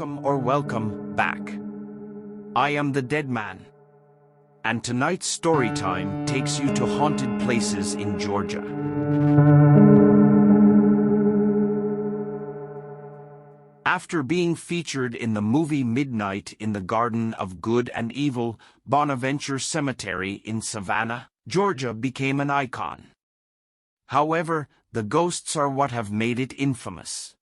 welcome back. I am the Dead Man. And tonight's story time takes you to haunted places in Georgia. After being featured in the movie Midnight in the Garden of Good and Evil, Bonaventure Cemetery in Savannah, Georgia became an icon. However, the ghosts are what have made it infamous.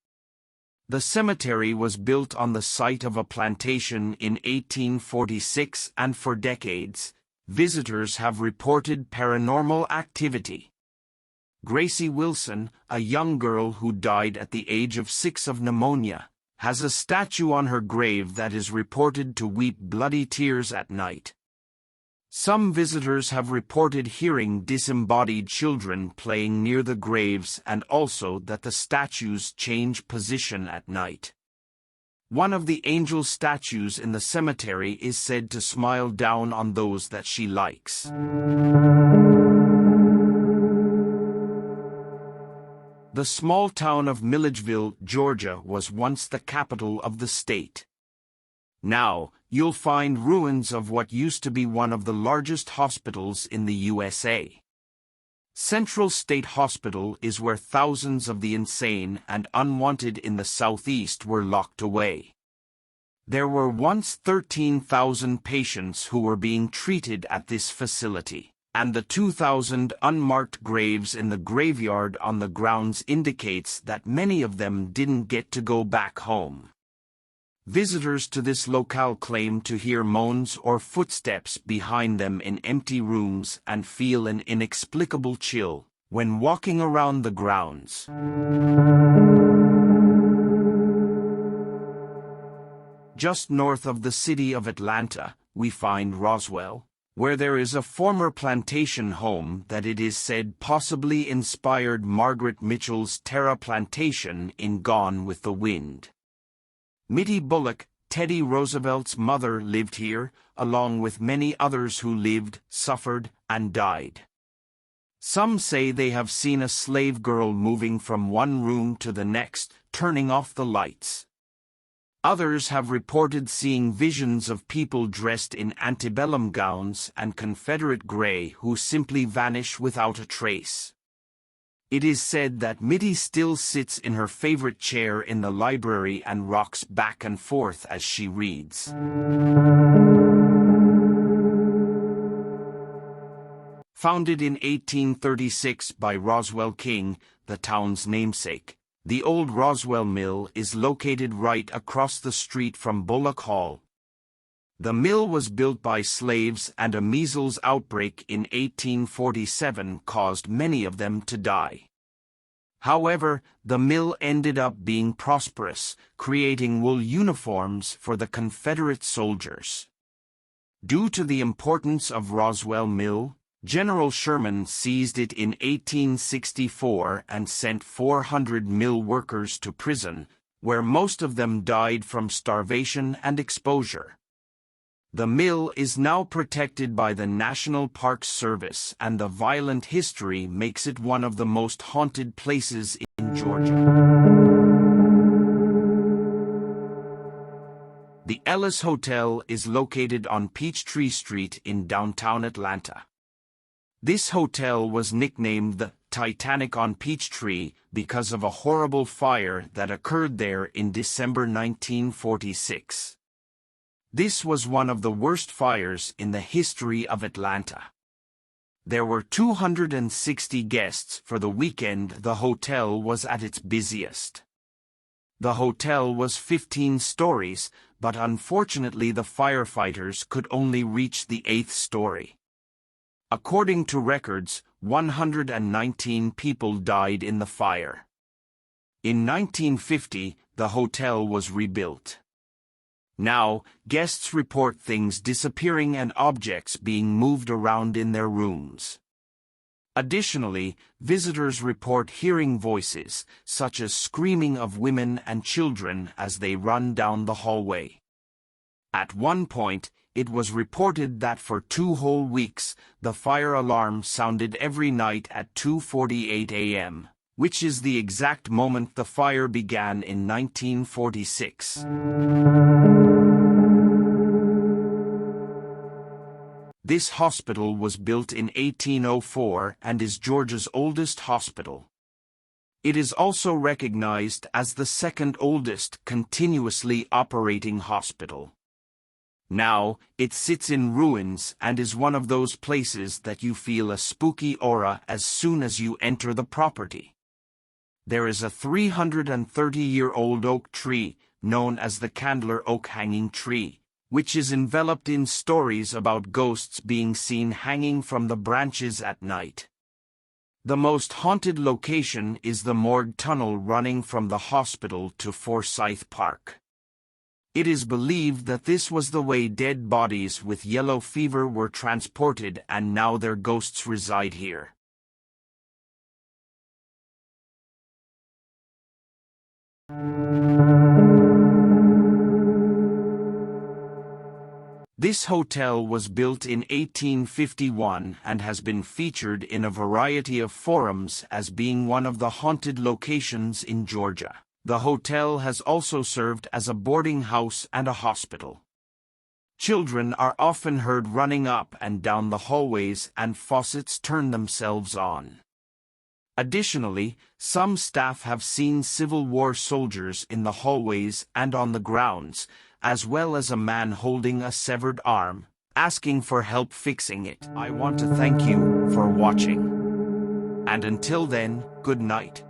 The cemetery was built on the site of a plantation in 1846, and for decades, visitors have reported paranormal activity. Gracie Wilson, a young girl who died at the age of 6 of pneumonia, has a statue on her grave that is reported to weep bloody tears at night. Some visitors have reported hearing disembodied children playing near the graves, and also that the statues change position at night. One of the angel statues in the cemetery is said to smile down on those that she likes. The small town of Milledgeville, Georgia, was once the capital of the state. Now, you'll find ruins of what used to be one of the largest hospitals in the USA. Central State Hospital is where thousands of the insane and unwanted in the Southeast were locked away. There were once 13,000 patients who were being treated at this facility, and the 2,000 unmarked graves in the graveyard on the grounds indicates that many of them didn't get to go back home. Visitors to this locale claim to hear moans or footsteps behind them in empty rooms and feel an inexplicable chill when walking around the grounds. Just north of the city of Atlanta, we find Roswell, where there is a former plantation home that it is said possibly inspired Margaret Mitchell's Terra Plantation in Gone with the Wind. Mittie Bullock, Teddy Roosevelt's mother, lived here, along with many others who lived, suffered, and died. Some say they have seen a slave girl moving from one room to the next, turning off the lights. Others have reported seeing visions of people dressed in antebellum gowns and Confederate gray who simply vanish without a trace. It is said that Mittie still sits in her favorite chair in the library and rocks back and forth as she reads. Founded in 1836 by Roswell King, the town's namesake, the old Roswell Mill is located right across the street from Bullock Hall. The mill was built by slaves, and a measles outbreak in 1847 caused many of them to die. However, the mill ended up being prosperous, creating wool uniforms for the Confederate soldiers. Due to the importance of Roswell Mill, General Sherman seized it in 1864 and sent 400 mill workers to prison, where most of them died from starvation and exposure. The mill is now protected by the National Park Service, and the violent history makes it one of the most haunted places in Georgia. The Ellis Hotel is located on Peachtree Street in downtown Atlanta. This hotel was nicknamed the Titanic on Peachtree because of a horrible fire that occurred there in December 1946. This was one of the worst fires in the history of Atlanta. There were 260 guests for the weekend the hotel was at its busiest. The hotel was 15 stories, but unfortunately the firefighters could only reach the 8th story. According to records, 119 people died in the fire. In 1950, the hotel was rebuilt. Now, guests report things disappearing and objects being moved around in their rooms. Additionally, visitors report hearing voices, such as screaming of women and children as they run down the hallway. At one point, it was reported that for 2 whole weeks, the fire alarm sounded every night at 2:48 a.m., which is the exact moment the fire began in 1946. This hospital was built in 1804 and is Georgia's oldest hospital. It is also recognized as the second oldest continuously operating hospital. Now, it sits in ruins and is one of those places that you feel a spooky aura as soon as you enter the property. There is a 330-year-old oak tree, known as the Candler Oak Hanging Tree, which is enveloped in stories about ghosts being seen hanging from the branches at night. The most haunted location is the morgue tunnel running from the hospital to Forsyth Park. It is believed that this was the way dead bodies with yellow fever were transported, and now their ghosts reside here. This hotel was built in 1851 and has been featured in a variety of forums as being one of the haunted locations in Georgia. The hotel has also served as a boarding house and a hospital. Children are often heard running up and down the hallways, and faucets turn themselves on. Additionally, some staff have seen Civil War soldiers in the hallways and on the grounds, as well as a man holding a severed arm, asking for help fixing it. I want to thank you for watching. And until then, good night.